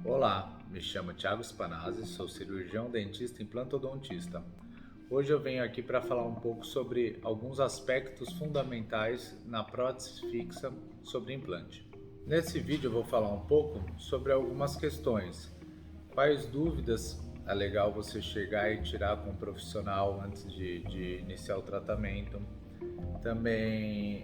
Olá, me chamo Thiago Spanazzi, sou cirurgião dentista e implantodontista. Hoje eu venho aqui para falar um pouco sobre alguns aspectos fundamentais na prótese fixa sobre implante. Nesse vídeo eu vou falar um pouco sobre algumas questões. Quais dúvidas é legal você chegar e tirar com um profissional antes de iniciar o tratamento? Também,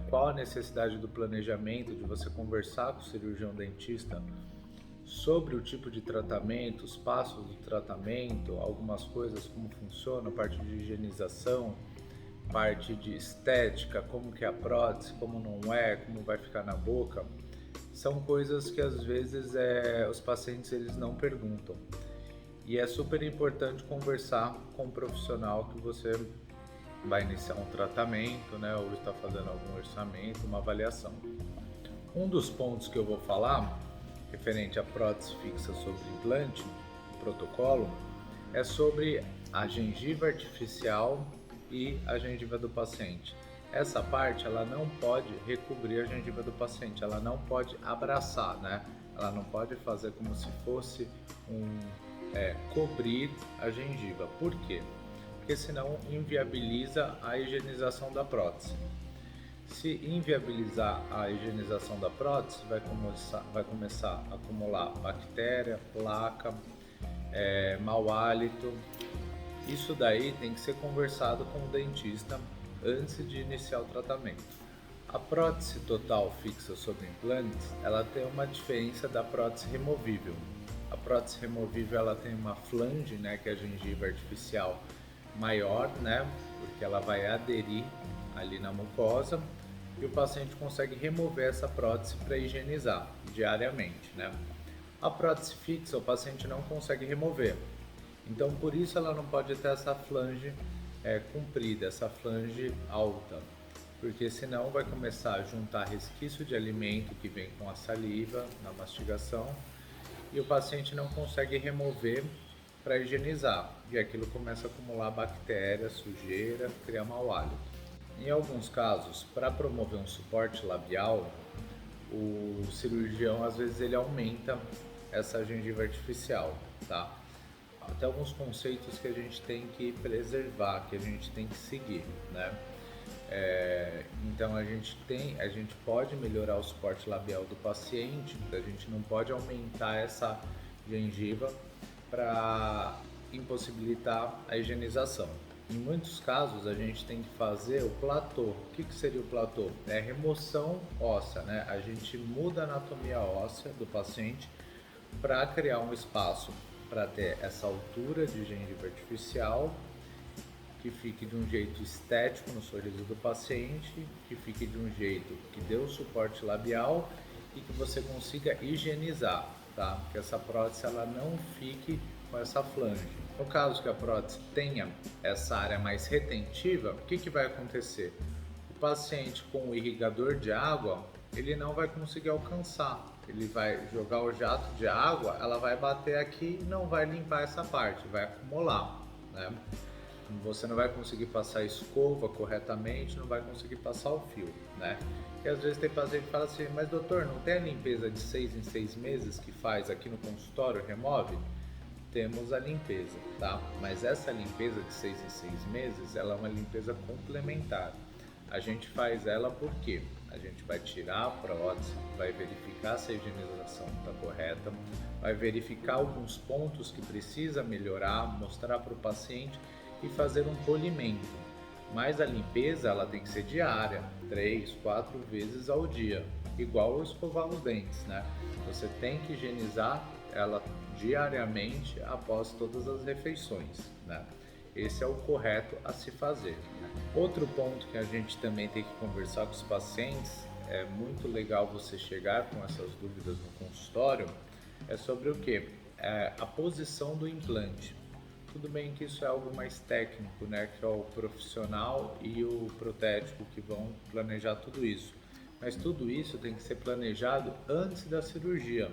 qual a necessidade do planejamento, de você conversar com o cirurgião dentista sobre o tipo de tratamento, os passos do tratamento, algumas coisas, como funciona, a parte de higienização, parte de estética, como que é a prótese, como não é, como vai ficar na boca, são coisas que às vezes os pacientes eles não perguntam. E é super importante conversar com um profissional que você vai iniciar um tratamento, né, ou está fazendo algum orçamento, uma avaliação. Um dos pontos que eu vou falar, referente à prótese fixa sobre implante, protocolo, é sobre a gengiva artificial e a gengiva do paciente. Essa parte ela não pode recobrir a gengiva do paciente, ela não pode abraçar, né? Ela não pode fazer como se fosse cobrir a gengiva. Por quê? Porque senão inviabiliza a higienização da prótese. Se inviabilizar a higienização da prótese, vai começar a acumular bactéria, placa, mau hálito. Isso daí tem que ser conversado com o dentista antes de iniciar o tratamento. A prótese total fixa sobre implantes, ela tem uma diferença da prótese removível. A prótese removível ela tem uma flange, né, que é a gengiva artificial maior, né, porque ela vai aderir ali na mucosa e o paciente consegue remover essa prótese para higienizar diariamente, né? A prótese fixa o paciente não consegue remover, então por isso ela não pode ter essa flange comprida, essa flange alta, porque senão vai começar a juntar resquício de alimento que vem com a saliva na mastigação e o paciente não consegue remover para higienizar e aquilo começa a acumular bactéria, sujeira, criar mau hálito. Em alguns casos, para promover um suporte labial, o cirurgião às vezes ele aumenta essa gengiva artificial, tá? Até alguns conceitos que a gente tem que preservar, que a gente tem que seguir, né? Então a gente pode melhorar o suporte labial do paciente, a gente não pode aumentar essa gengiva para impossibilitar a higienização. Em muitos casos a gente tem que fazer o platô. O que seria o platô? É a remoção óssea, né? A gente muda a anatomia óssea do paciente para criar um espaço para ter essa altura de gengiva artificial que fique de um jeito estético no sorriso do paciente, que fique de um jeito que dê o suporte labial e que você consiga higienizar, tá? Que essa prótese ela não fique com essa flange. No caso que a prótese tenha essa área mais retentiva, o que vai acontecer? O paciente com o irrigador de água, ele não vai conseguir alcançar. Ele vai jogar o jato de água, ela vai bater aqui e não vai limpar essa parte, vai acumular, né? Você não vai conseguir passar a escova corretamente, não vai conseguir passar o fio, né? E às vezes tem paciente que fala assim, mas doutor, não tem a limpeza de 6 em 6 meses que faz aqui no consultório, remove? Temos a limpeza, tá? Mas essa limpeza de 6 em 6 meses, ela é uma limpeza complementar. A gente faz ela porque a gente vai tirar a prótese, vai verificar se a higienização está correta, vai verificar alguns pontos que precisa melhorar, mostrar para o paciente e fazer um polimento. Mas a limpeza ela tem que ser diária, 3, 4 vezes ao dia, igual escovar os dentes, né? Você tem que higienizar ela diariamente após todas as refeições, né? Esse é o correto a se fazer, né? Outro ponto que a gente também tem que conversar com os pacientes, é muito legal você chegar com essas dúvidas no consultório, é sobre o que? A posição do implante. Tudo bem que isso é algo mais técnico, né? Que é o profissional e o protético que vão planejar tudo isso. Mas tudo isso tem que ser planejado antes da cirurgia.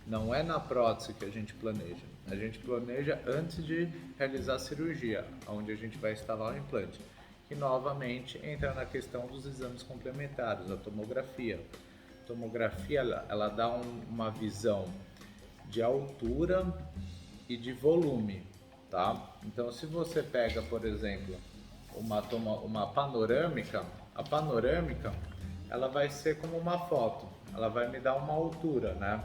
Não é na prótese que a gente planeja. A gente planeja antes de realizar a cirurgia, onde a gente vai instalar o implante. Que novamente entra na questão dos exames complementares, a tomografia. tomografia ela dá uma visão de altura e de volume, tá? Então, se você pega, por exemplo, uma panorâmica, a panorâmica ela vai ser como uma foto, ela vai me dar uma altura, né?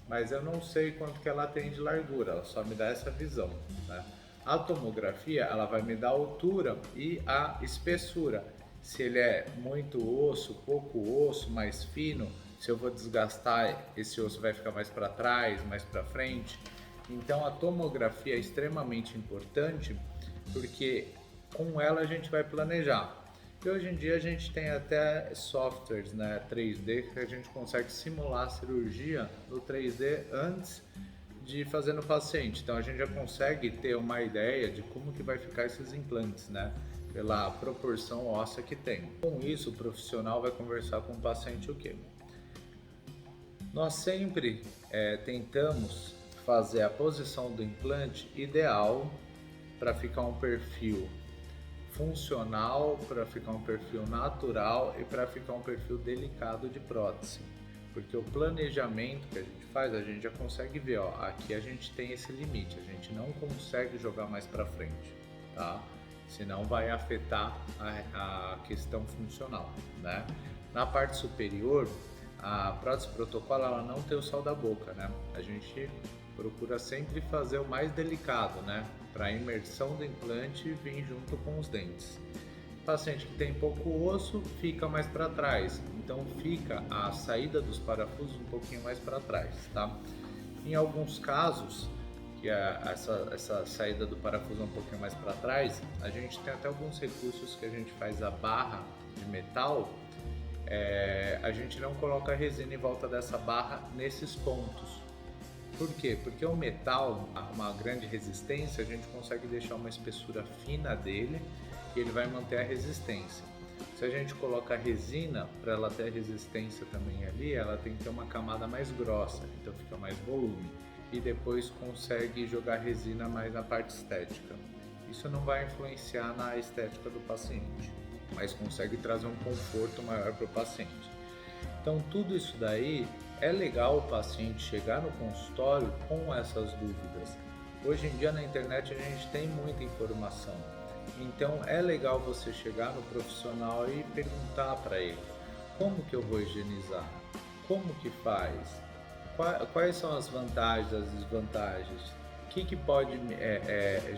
Mas eu não sei quanto que ela tem de largura, ela só me dá essa visão, né? A tomografia, ela vai me dar a altura e a espessura. Se ele é muito osso, pouco osso, mais fino, se eu vou desgastar, esse osso vai ficar mais para trás, mais para frente. Então a tomografia é extremamente importante porque com ela a gente vai planejar. E hoje em dia a gente tem até softwares, né, 3D que a gente consegue simular a cirurgia no 3D antes de fazer no paciente. Então a gente já consegue ter uma ideia de como que vai ficar esses implantes, né, pela proporção óssea que tem. Com isso o profissional vai conversar com o paciente o quê? Nós sempre tentamos fazer a posição do implante ideal para ficar um perfil funcional, para ficar um perfil natural e para ficar um perfil delicado de prótese. Porque o planejamento que a gente faz, a gente já consegue ver, ó, aqui a gente tem esse limite, a gente não consegue jogar mais para frente, tá? Senão vai afetar a questão funcional, né? Na parte superior, a prótese protocolo ela não tem o sal da boca, né? A gente procura sempre fazer o mais delicado, né? Para a imersão do implante vir junto com os dentes. O paciente que tem pouco osso fica mais para trás, então fica a saída dos parafusos um pouquinho mais para trás, tá? Em alguns casos, que essa saída do parafuso é um pouquinho mais para trás, a gente tem até alguns recursos que a gente faz a barra de metal, a gente não coloca resina em volta dessa barra nesses pontos. Por quê? Porque o metal, uma grande resistência, a gente consegue deixar uma espessura fina dele e ele vai manter a resistência. Se a gente coloca a resina, para ela ter resistência também ali, ela tem que ter uma camada mais grossa, então fica mais volume. E depois consegue jogar resina mais na parte estética. Isso não vai influenciar na estética do paciente, mas consegue trazer um conforto maior para o paciente. Então tudo isso daí é legal o paciente chegar no consultório com essas dúvidas. Hoje em dia na internet a gente tem muita informação, então é legal você chegar no profissional e perguntar para ele como que eu vou higienizar, como que faz, quais são as vantagens, as desvantagens, o que pode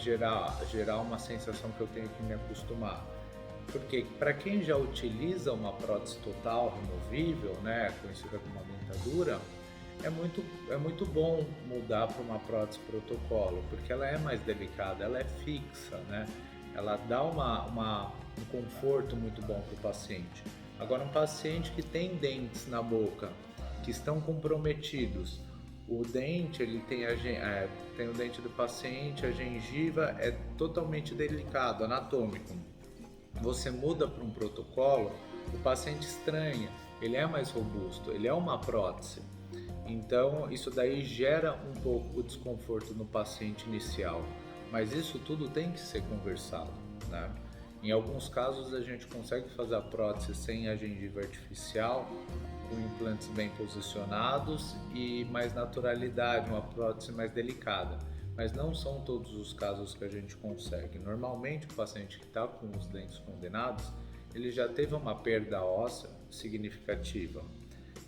gerar uma sensação que eu tenho que me acostumar. Porque para quem já utiliza uma prótese total removível, né, conhecida como uma dentadura, é muito bom mudar para uma prótese protocolo, porque ela é mais delicada, ela é fixa, né? Ela dá um conforto muito bom para o paciente. Agora, um paciente que tem dentes na boca, que estão comprometidos, o dente, ele tem o dente do paciente, a gengiva é totalmente delicado, anatômico. Você muda para um protocolo, o paciente estranha, ele é mais robusto, ele é uma prótese. Então isso daí gera um pouco o desconforto no paciente inicial, mas isso tudo tem que ser conversado, né? Em alguns casos a gente consegue fazer a prótese sem a gengiva artificial, com implantes bem posicionados e mais naturalidade, uma prótese mais delicada. Mas não são todos os casos que a gente consegue. Normalmente o paciente que está com os dentes condenados, ele já teve uma perda óssea significativa.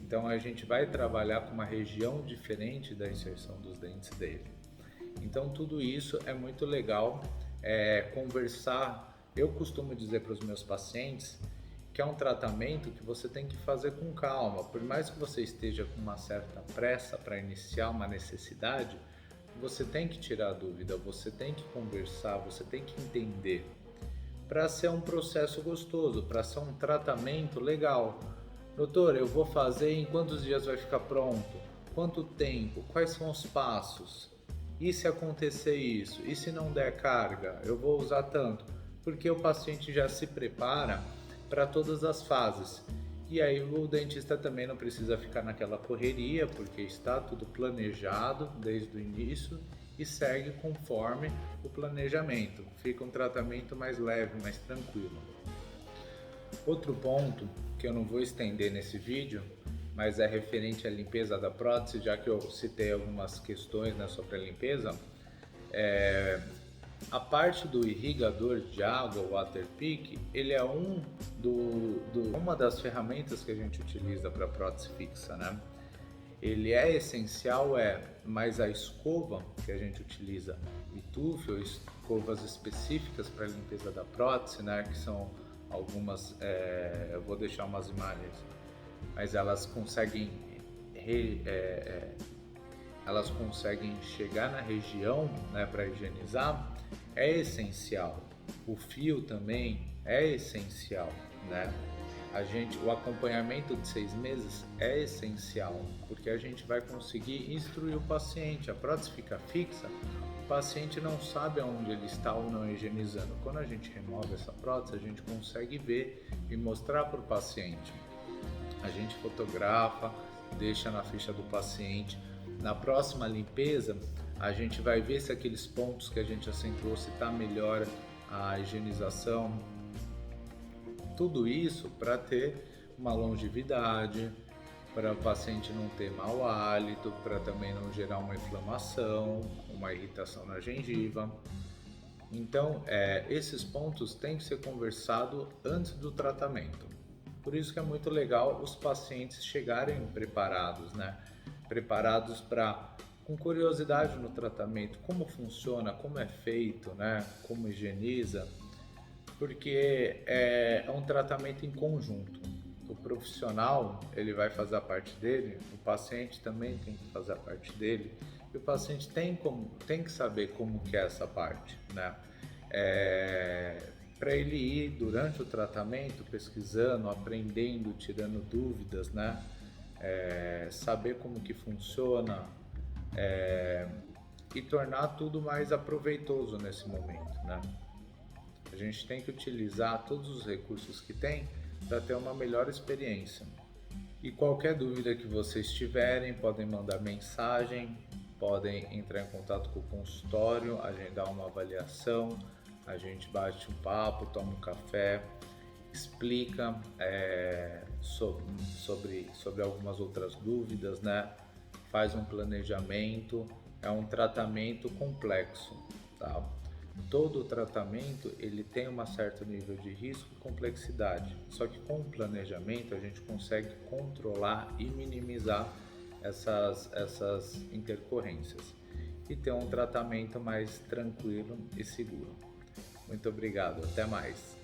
Então a gente vai trabalhar com uma região diferente da inserção dos dentes dele. Então tudo isso é muito legal conversar. Eu costumo dizer para os meus pacientes que é um tratamento que você tem que fazer com calma. Por mais que você esteja com uma certa pressa para iniciar uma necessidade, você tem que tirar a dúvida, você tem que conversar, você tem que entender, para ser um processo gostoso, para ser um tratamento legal. Doutor, eu vou fazer, em quantos dias vai ficar pronto? Quanto tempo? Quais são os passos? E se acontecer isso? E se não der carga? Eu vou usar tanto? Porque o paciente já se prepara para todas as fases. E aí o dentista também não precisa ficar naquela correria, porque está tudo planejado desde o início e segue conforme o planejamento. Fica um tratamento mais leve, mais tranquilo. Outro ponto que eu não vou estender nesse vídeo mas é referente à limpeza da prótese, já que eu citei algumas questões, né, sobre a limpeza. A parte do irrigador de água, o water pick, ele é uma das ferramentas que a gente utiliza para prótese fixa, né? Ele é essencial, mas a escova que a gente utiliza, Bituff, ou escovas específicas para limpeza da prótese, né? Que são algumas, eu vou deixar umas imagens, mas elas conseguem chegar na região, né, para higienizar, é essencial. O fio também é essencial, né? O acompanhamento de 6 meses é essencial, porque a gente vai conseguir instruir o paciente. A prótese fica fixa, o paciente não sabe aonde ele está ou não higienizando. Quando a gente remove essa prótese, a gente consegue ver e mostrar para o paciente. A gente fotografa, deixa na ficha do paciente. Na próxima limpeza, a gente vai ver se aqueles pontos que a gente acentuou, se está melhor a higienização. Tudo isso para ter uma longevidade, para o paciente não ter mau hálito, para também não gerar uma inflamação, uma irritação na gengiva. Então, esses pontos têm que ser conversados antes do tratamento. Por isso que é muito legal os pacientes chegarem preparados, né? Preparados com curiosidade no tratamento, como funciona, como é feito, né? Como higieniza, porque é um tratamento em conjunto. O profissional, ele vai fazer a parte dele, o paciente também tem que fazer a parte dele, e o paciente tem que saber como que é essa parte, né? Para ele ir durante o tratamento pesquisando, aprendendo, tirando dúvidas, né? Saber como que funciona, e tornar tudo mais aproveitoso nesse momento, né? A gente tem que utilizar todos os recursos que tem para ter uma melhor experiência. E qualquer dúvida que vocês tiverem, podem mandar mensagem, podem entrar em contato com o consultório, agendar uma avaliação, a gente bate um papo, toma um café, explica sobre algumas outras dúvidas, né? Faz um planejamento, é um tratamento complexo, tá? Todo o tratamento ele tem um certo nível de risco e complexidade, só que com o planejamento a gente consegue controlar e minimizar essas intercorrências e ter um tratamento mais tranquilo e seguro. Muito obrigado, até mais!